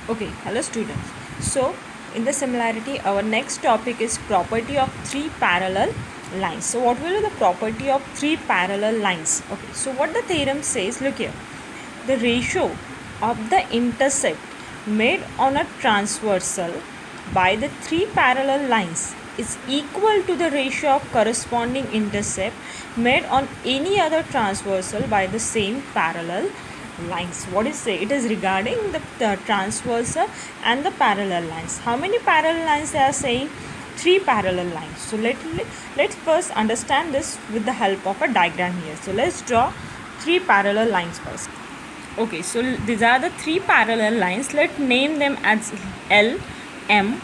Okay, hello students. So, in the similarity, our next topic is property of three parallel lines. So, what will be the property of three parallel lines? Okay, so what the theorem says, look here. The ratio of the intercept made on a transversal by the three parallel lines is equal to the ratio of corresponding intercept made on any other transversal by the same parallel lines. What is say? It is regarding the transversal and the parallel lines. How many parallel lines they are saying? Three parallel lines. So let's first understand this with the help of a diagram here. So let's draw three parallel lines first. Okay, so these are the three parallel lines. Let's name them as L, M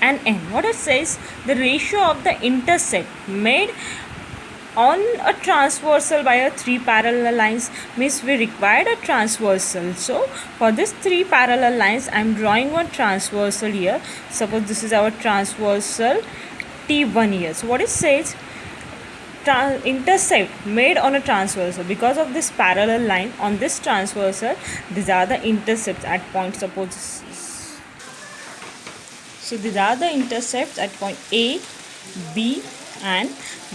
and N. What it says, the ratio of the intercept made on a transversal by a three parallel lines means we required a transversal. So for this three parallel lines I am drawing one transversal here. Suppose this is our transversal T1 here. So what it says, intercept made on a transversal, because of this parallel line on this transversal, these are the intercepts at point, suppose so these are the intercepts at point A, B and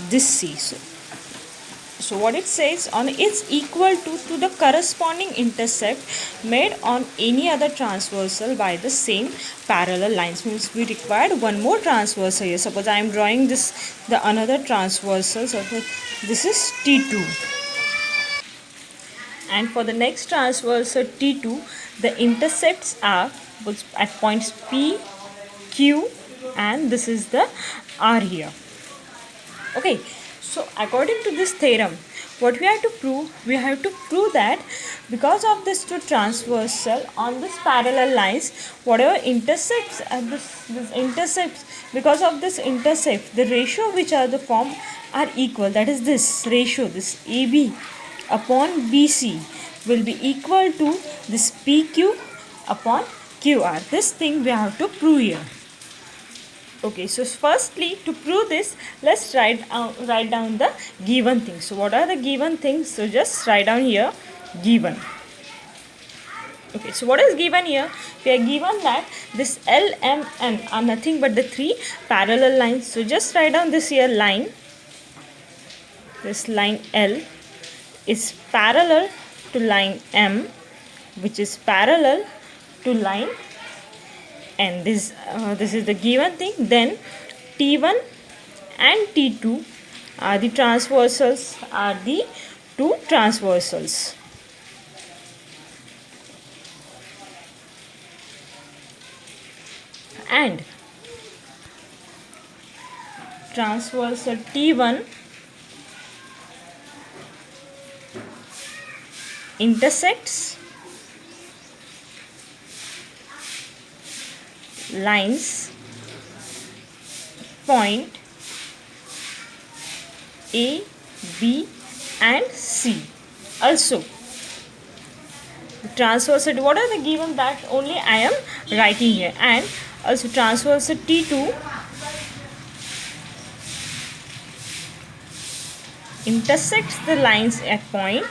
this C. So what it says, on is equal to the corresponding intercept made on any other transversal by the same parallel lines. Means we required one more transversal here. Suppose I am drawing this, the another transversal. So this is T2. And for the next transversal T2, the intercepts are at points P, Q and this is the R here. Okay, so according to this theorem, what we have to prove? We have to prove that because of this two transversal on this parallel lines, whatever intercepts at this intercepts, because of this intercept, the ratio which are the form are equal. That is this ratio, this AB upon BC will be equal to this PQ upon QR. This thing we have to prove here. Okay, so firstly, to prove this, let's write down the given things. So what are the given things? So just write down here given. Okay, so what is given here? We are given that this L, M, N are nothing but the three parallel lines. So just write down this here line. This line L is parallel to line M, which is parallel to line, and this is the given thing. Then T1 and T2 are the transversals, are the two transversals. And transversal T1 intersects lines point A, B and C. Also transversal, what are the given that only I am writing here. And also transversal T2 intersects the lines at point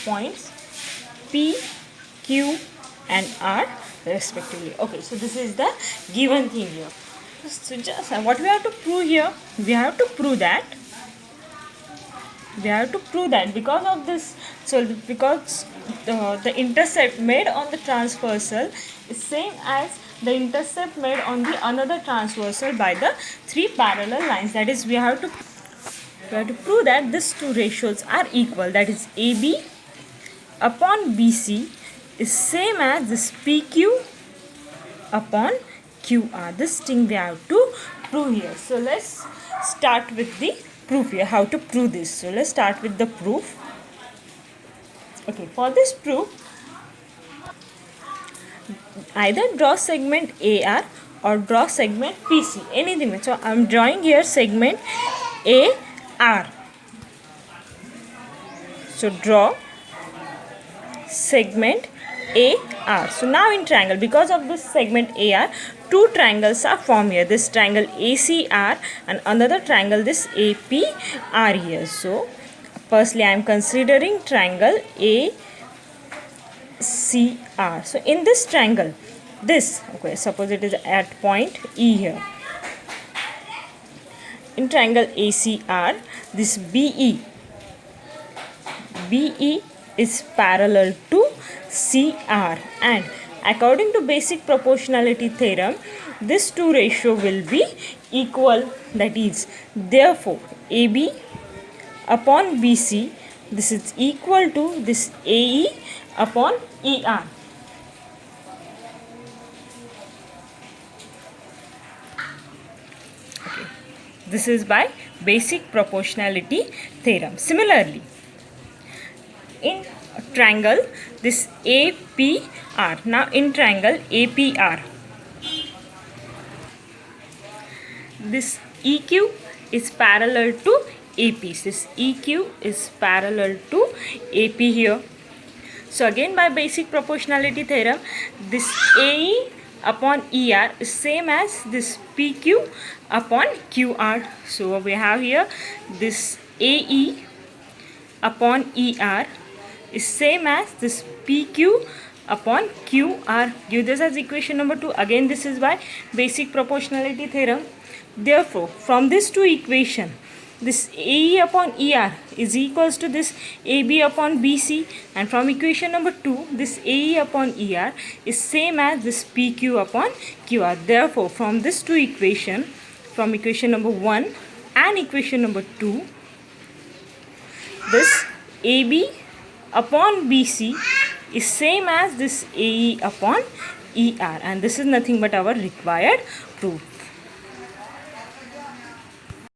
points P, Q and R respectively. Okay, so this is the given thing here. So just what we have to prove here, we have to prove that because of this, so because the intercept made on the transversal is same as the intercept made on the another transversal by the three parallel lines. That is, we have to prove that these two ratios are equal. That is, AB upon BC is same as this PQ upon QR. This thing we have to prove here. So let's start with the proof here. How to prove this? So let's start with the proof. Okay, for this proof, either draw segment AR or draw segment PC, anything. So I am drawing here segment AR. So draw segment AR. So now in triangle, because of this segment AR, two triangles are formed here. This triangle ACR and another triangle this APR here. So Firstly, I am considering triangle ACR. So in this triangle, okay, suppose it is at point E here. In triangle ACR, this BE is parallel to CR, and according to basic proportionality theorem, this two ratio will be equal. That is, therefore, AB upon BC, this is equal to this AE upon ER. Okay. This is by basic proportionality theorem. Similarly, in triangle this APR, now in triangle APR, this EQ is parallel to AP. This EQ is parallel to AP here. So again, by basic proportionality theorem, this AE upon ER is same as this PQ upon QR. So we have here this AE upon ER is same as this PQ upon QR. Give this as equation number 2. Again, this is by basic proportionality theorem. Therefore, from this two equation, this AE upon ER is equals to this AB upon BC, and from equation number 2, this AE upon ER is same as this PQ upon QR. Therefore, from this two equation, from equation number 1 and equation number 2, this AB upon BC is same as this AE upon ER, and this is nothing but our required proof.